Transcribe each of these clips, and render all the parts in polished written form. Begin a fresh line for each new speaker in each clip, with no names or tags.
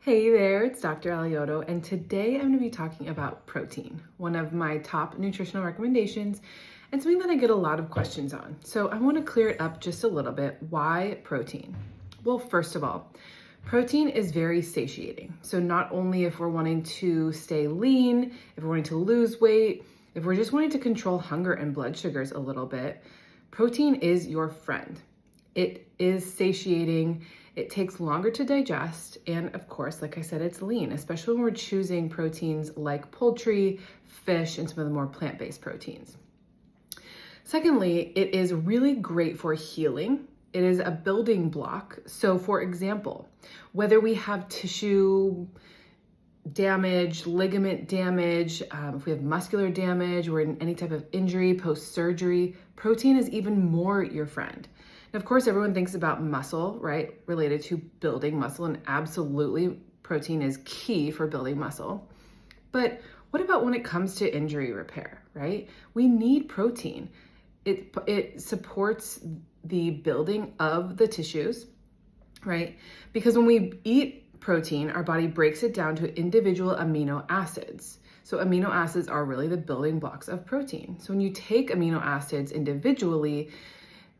Hey there, it's Dr. Alioto, and today I'm going to be talking about protein, one of my top nutritional recommendations, and something that I get a lot of questions on. So I want to clear it up just a little bit. Why protein? Well, first of all, protein is very satiating. So not only if we're wanting to stay lean, if we're wanting to lose weight, if we're just wanting to control hunger and blood sugars a little bit, protein is your friend. It is satiating. It takes longer to digest, and of course, like I said, it's lean, especially when we're choosing proteins like poultry, fish, and some of the more plant-based proteins. Secondly, it is really great for healing. It is a building block. So for example, whether we have tissue damage, ligament damage, if we have muscular damage, or in any type of injury post-surgery, protein is even more your friend. And of course, everyone thinks about muscle, right? Related to building muscle, and absolutely protein is key for building muscle. But what about when it comes to injury repair, right? We need protein. It supports the building of the tissues, right? Because when we eat protein, our body breaks it down to individual amino acids. So amino acids are really the building blocks of protein. So when you take amino acids individually,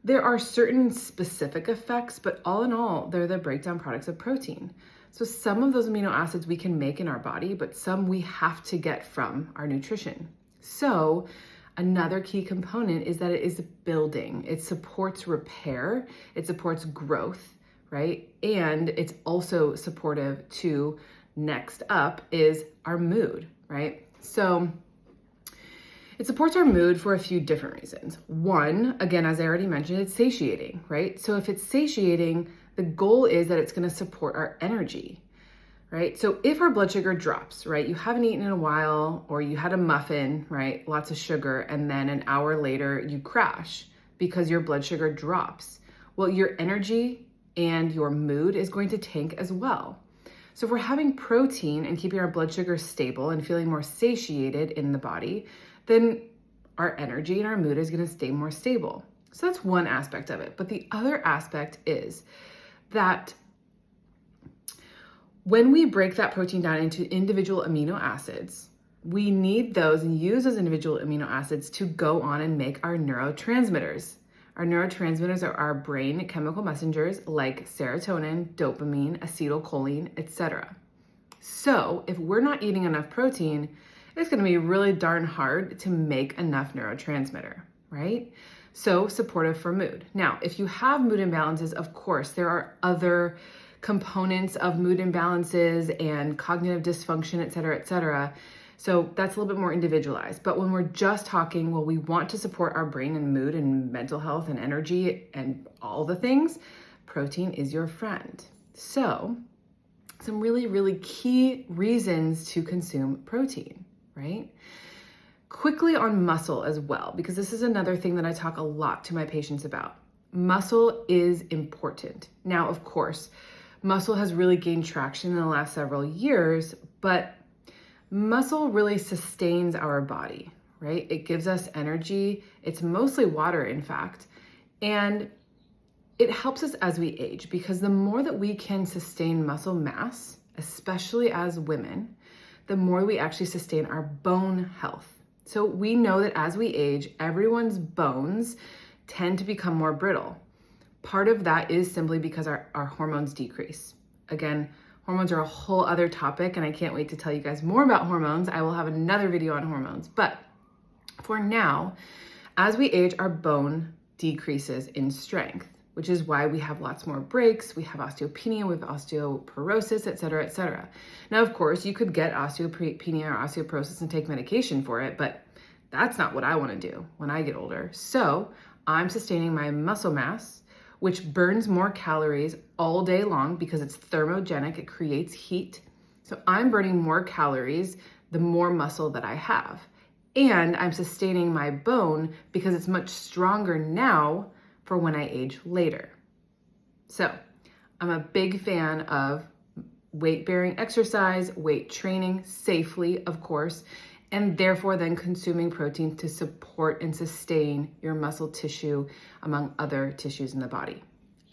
there are certain specific effects, but all in all, they're the breakdown products of protein. So some of those amino acids we can make in our body, but some we have to get from our nutrition. So another key component is that it is building. It supports repair, it supports growth, right? And it's also supportive to, next up is our mood, right? So it supports our mood for a few different reasons. One, again, as I already mentioned, it's satiating, right? So if it's satiating, the goal is that it's going to support our energy, right? So if our blood sugar drops, right, you haven't eaten in a while, or you had a muffin, right, lots of sugar, and then an hour later you crash because your blood sugar drops. Well, your energy and your mood is going to tank as well. So if we're having protein and keeping our blood sugar stable and feeling more satiated in the body, then our energy and our mood is going to stay more stable. So that's one aspect of it. But the other aspect is that when we break that protein down into individual amino acids, we need those and use those individual amino acids to go on and make our neurotransmitters. Our neurotransmitters are our brain chemical messengers like serotonin, dopamine, acetylcholine, etc. So if we're not eating enough protein, it's going to be really darn hard to make enough neurotransmitter, right? So supportive for mood. Now, if you have mood imbalances, of course, there are other components of mood imbalances and cognitive dysfunction, et cetera, et cetera. So that's a little bit more individualized. But when we're just talking, well, we want to support our brain and mood and mental health and energy and all the things, protein is your friend. So some really, really key reasons to consume protein, right? Quickly on muscle as well, because this is another thing that I talk a lot to my patients about. Muscle is important. Now, of course, muscle has really gained traction in the last several years, but muscle really sustains our body, right? It gives us energy. It's mostly water, in fact, and it helps us as we age, because the more that we can sustain muscle mass, especially as women, the more we actually sustain our bone health. So we know that as we age, everyone's bones tend to become more brittle. Part of that is simply because our hormones decrease. Again, hormones are a whole other topic, and I can't wait to tell you guys more about hormones. I will have another video on hormones. But for now, as we age, our bone decreases in strength, which is why we have lots more breaks. We have osteopenia, we have osteoporosis, et cetera, et cetera. Now, of course, you could get osteopenia or osteoporosis and take medication for it, but that's not what I want to do when I get older. So I'm sustaining my muscle mass, which burns more calories all day long because it's thermogenic, it creates heat. So I'm burning more calories the more muscle that I have. And I'm sustaining my bone because it's much stronger now for when I age later. So I'm a big fan of weight-bearing exercise, weight training safely, of course, and therefore then consuming protein to support and sustain your muscle tissue among other tissues in the body.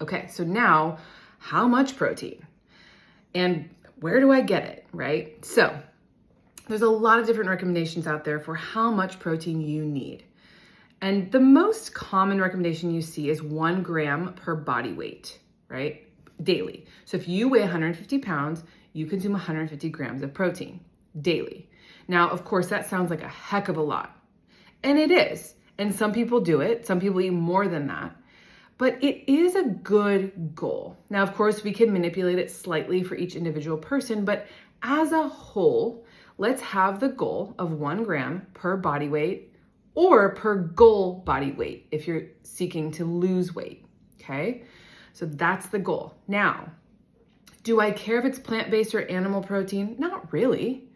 Okay, so now how much protein? And where do I get it, right? So there's a lot of different recommendations out there for how much protein you need. And the most common recommendation you see is 1 gram per body weight, right? Daily. So if you weigh 150 pounds, you consume 150 grams of protein daily. Now, of course, that sounds like a heck of a lot. And it is. And some people do it. Some people eat more than that. But it is a good goal. Now, of course, we can manipulate it slightly for each individual person, but as a whole, let's have the goal of 1 gram per body weight or per goal body weight if you're seeking to lose weight, okay? So that's the goal. Now, do I care if it's plant-based or animal protein? Not really.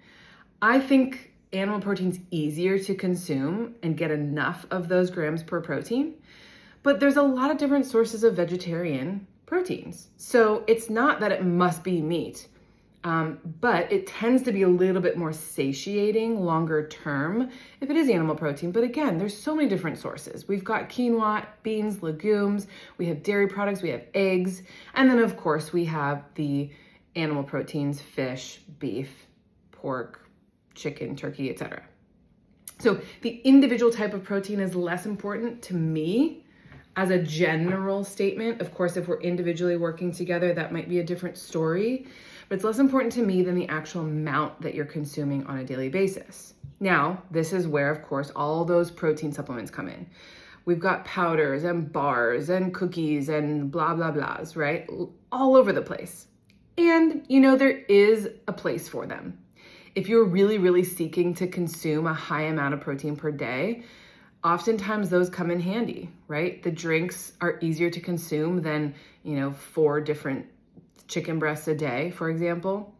I think animal protein's easier to consume and get enough of those grams per protein, but there's a lot of different sources of vegetarian proteins. So it's not that it must be meat, but it tends to be a little bit more satiating longer term if it is animal protein. But again, there's so many different sources. We've got quinoa, beans, legumes, we have dairy products, we have eggs, and then of course we have the animal proteins, fish, beef, pork, chicken, turkey, etc. So the individual type of protein is less important to me as a general statement. Of course, if we're individually working together, that might be a different story, but it's less important to me than the actual amount that you're consuming on a daily basis. Now, this is where, of course, all those protein supplements come in. We've got powders and bars and cookies and blah, blah, blahs, right? All over the place. And, there is a place for them. If you're really, really seeking to consume a high amount of protein per day, oftentimes those come in handy, right? The drinks are easier to consume than, 4 different chicken breasts a day, for example.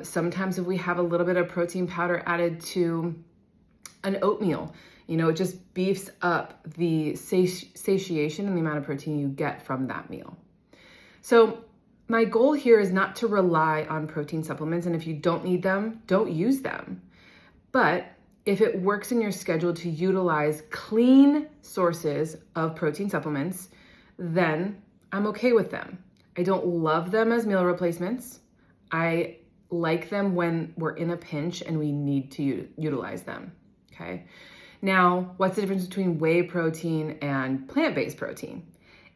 Sometimes if we have a little bit of protein powder added to an oatmeal, it just beefs up the satiation and the amount of protein you get from that meal. So my goal here is not to rely on protein supplements, and if you don't need them, don't use them. But if it works in your schedule to utilize clean sources of protein supplements, then I'm okay with them. I don't love them as meal replacements. I like them when we're in a pinch and we need to utilize them, okay? Now, what's the difference between whey protein and plant-based protein?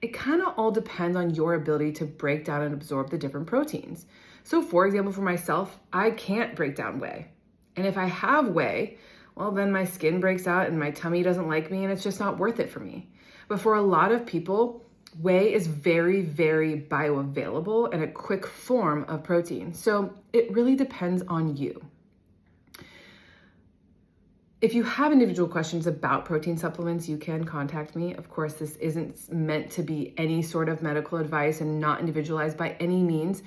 It kind of all depends on your ability to break down and absorb the different proteins. So for example, for myself, I can't break down whey. And if I have whey, well, then my skin breaks out and my tummy doesn't like me and it's just not worth it for me. But for a lot of people, whey is very, very bioavailable and a quick form of protein. So it really depends on you. If you have individual questions about protein supplements, you can contact me. Of course, this isn't meant to be any sort of medical advice and not individualized by any means,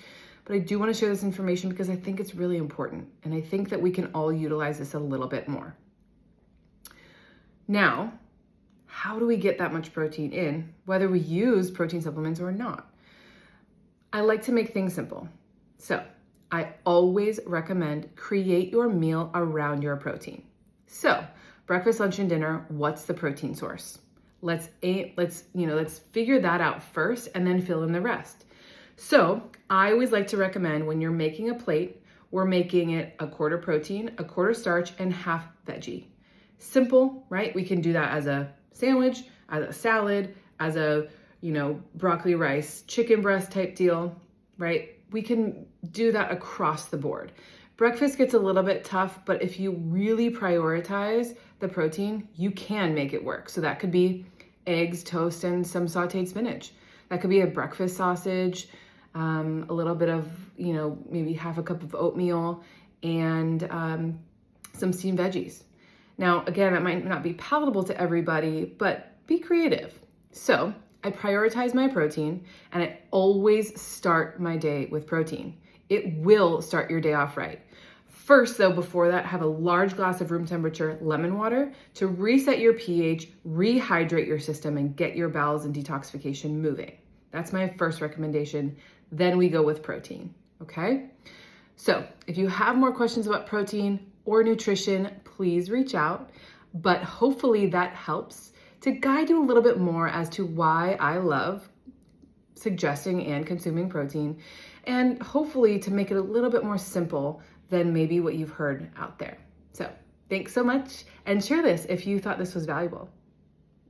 but I do want to share this information because I think it's really important. And I think that we can all utilize this a little bit more. Now, how do we get that much protein in, whether we use protein supplements or not? I like to make things simple. So I always recommend create your meal around your protein. So breakfast, lunch, and dinner, what's the protein source? Let's figure that out first and then fill in the rest. So I always like to recommend when you're making a plate, we're making it a quarter protein, a quarter starch, and half veggie. Simple, right? We can do that as a sandwich, as a salad, as a, broccoli, rice, chicken breast type deal, right? We can do that across the board. Breakfast gets a little bit tough, but if you really prioritize the protein, you can make it work. So that could be eggs, toast, and some sauteed spinach. That could be a breakfast sausage, a little bit of, maybe half a cup of oatmeal, and some steamed veggies. Now, again, that might not be palatable to everybody, but be creative. So I prioritize my protein, and I always start my day with protein. It will start your day off right. First, though, before that, have a large glass of room temperature lemon water to reset your pH, rehydrate your system, and get your bowels and detoxification moving. That's my first recommendation. Then we go with protein, okay? So if you have more questions about protein or nutrition, please reach out. But hopefully that helps to guide you a little bit more as to why I love suggesting and consuming protein, and hopefully to make it a little bit more simple than maybe what you've heard out there. So thanks so much, and share this if you thought this was valuable.